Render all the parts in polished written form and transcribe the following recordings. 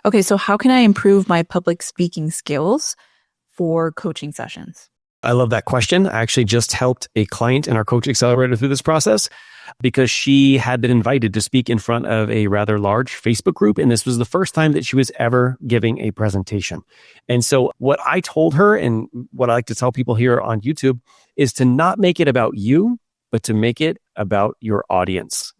Okay, so how can I improve my public speaking skills for coaching sessions? I love that question. I actually just helped a client in our Coach Accelerator through this process because she had been invited to speak in front of a rather large Facebook group. And this was the first time that she was ever giving a presentation. And so what I told her and what I like to tell people here on YouTube is to not make it about you, but to make it about your audience.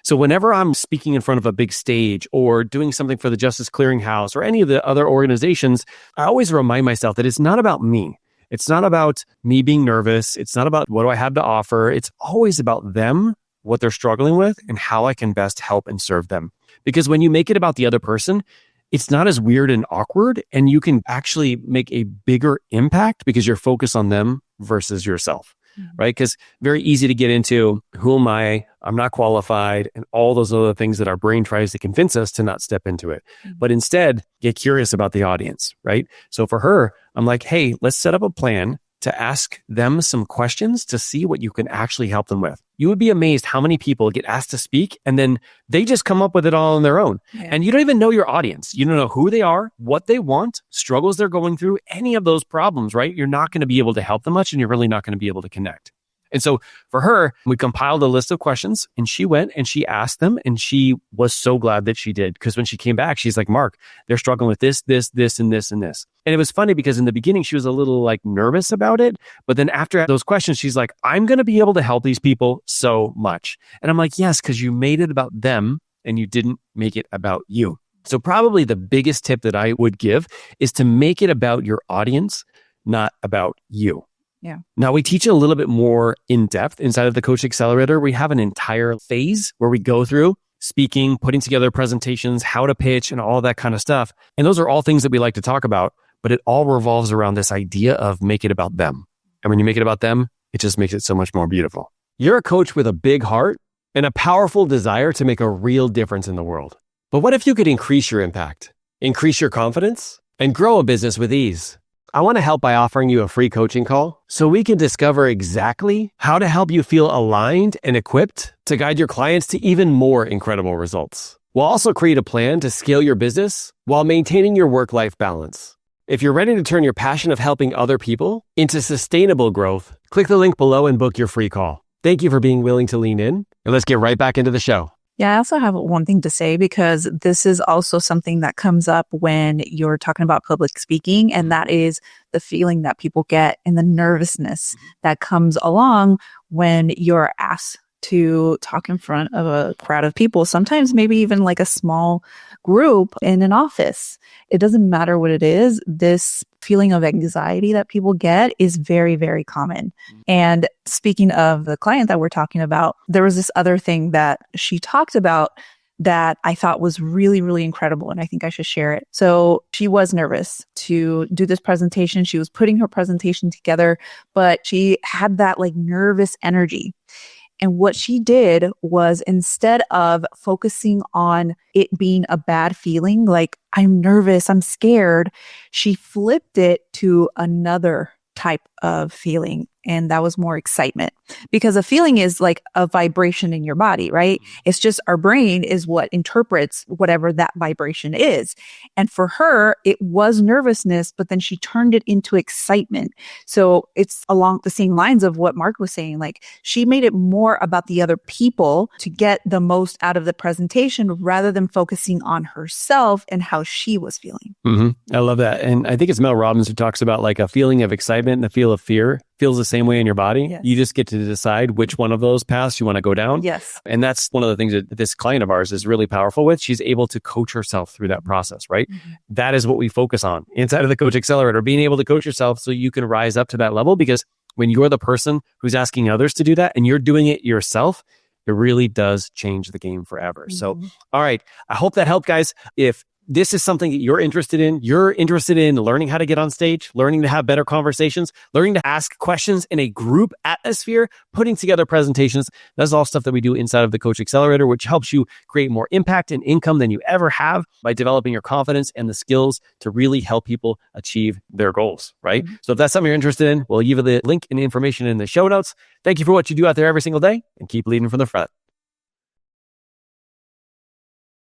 So whenever I'm speaking in front of a big stage or doing something for the Justice Clearinghouse or any of the other organizations, I always remind myself that it's not about me. It's not about me being nervous. It's not about what do I have to offer. It's always about them, what they're struggling with, and how I can best help and serve them. Because when you make it about the other person, it's not as weird and awkward, and you can actually make a bigger impact because you're focused on them versus yourself, right? Because very easy to get into, who am I? I'm not qualified, and all those other things that our brain tries to convince us to not step into it. But instead, get curious about the audience, right? So for her, I'm like, hey, let's set up a plan to ask them some questions to see what you can actually help them with. You would be amazed how many people get asked to speak and then they just come up with it all on their own. Yeah. And you don't even know your audience. You don't know who they are, what they want, struggles they're going through, any of those problems, right? You're not going to be able to help them much and you're really not going to be able to connect. And so for her, we compiled a list of questions and she went and she asked them and she was so glad that she did. Because when she came back, she's like, Marc, they're struggling with this, and this, and this. And it was funny because in the beginning, she was a little like nervous about it. But then after those questions, she's like, I'm going to be able to help these people so much. And I'm like, yes, because you made it about them and you didn't make it about you. So probably the biggest tip that I would give is to make it about your audience, not about you. Yeah. Now we teach it a little bit more in depth inside of the Coach Accelerator. We have an entire phase where we go through speaking, putting together presentations, how to pitch and all that kind of stuff. And those are all things that we like to talk about, but it all revolves around this idea of make it about them. And when you make it about them, it just makes it so much more beautiful. You're a coach with a big heart and a powerful desire to make a real difference in the world. But what if you could increase your impact, increase your confidence, and grow a business with ease? I want to help by offering you a free coaching call so we can discover exactly how to help you feel aligned and equipped to guide your clients to even more incredible results. We'll also create a plan to scale your business while maintaining your work-life balance. If you're ready to turn your passion of helping other people into sustainable growth, click the link below and book your free call. Thank you for being willing to lean in, and let's get right back into the show. Yeah, I also have one thing to say because this is also something that comes up when you're talking about public speaking, and that is the feeling that people get and the nervousness that comes along when you're asked to talk in front of a crowd of people, sometimes maybe even like a small group in an office. It doesn't matter what it is. This feeling of anxiety that people get is very, very common. And speaking of the client that we're talking about, there was this other thing that she talked about that I thought was really, really incredible. And I think I should share it. So she was nervous to do this presentation. She was putting her presentation together, but she had that like nervous energy. And what she did was, instead of focusing on it being a bad feeling, like I'm nervous, I'm scared, she flipped it to another type of feeling. And that was more excitement, because a feeling is like a vibration in your body, right? It's just our brain is what interprets whatever that vibration is. And for her, it was nervousness, but then she turned it into excitement. So it's along the same lines of what Marc was saying. Like, she made it more about the other people to get the most out of the presentation rather than focusing on herself and how she was feeling. I love that. And I think it's Mel Robbins who talks about like a feeling of excitement and a feel of fear feels the same way in your body. Yes. You just get to decide which one of those paths you want to go down. Yes. And that's one of the things that this client of ours is really powerful with. She's able to coach herself through that process, right? That is what we focus on inside of the Coach Accelerator, being able to coach yourself so you can rise up to that level. Because when you're the person who's asking others to do that and you're doing it yourself, it really does change the game forever. So, all right. I hope that helped, guys. If this is something that you're interested in learning how to get on stage, learning to have better conversations, learning to ask questions in a group atmosphere, putting together presentations. That's all stuff that we do inside of the Coach Accelerator, which helps you create more impact and income than you ever have by developing your confidence and the skills to really help people achieve their goals, right? So if that's something you're interested in, we'll leave the link and information in the show notes. Thank you for what you do out there every single day, and keep leading from the front.